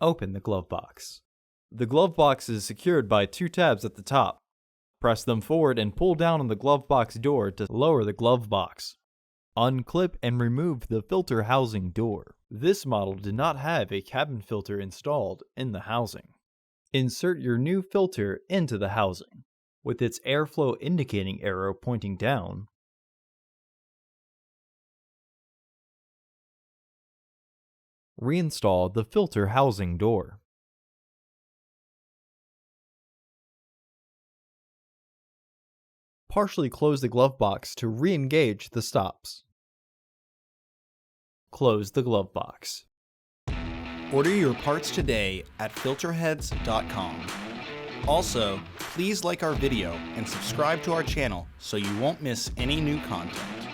Open the glove box. The glove box is secured by two tabs at the top. Press them forward and pull down on the glove box door to lower the glove box. Unclip and remove the filter housing door. This model did not have a cabin filter installed in the housing. Insert your new filter into the housing, with its airflow indicating arrow pointing down. Reinstall the filter housing door. Partially close the glove box to re-engage the stops. Close the glove box. Order your parts today at filterheads.com. Also, please like our video and subscribe to our channel so you won't miss any new content.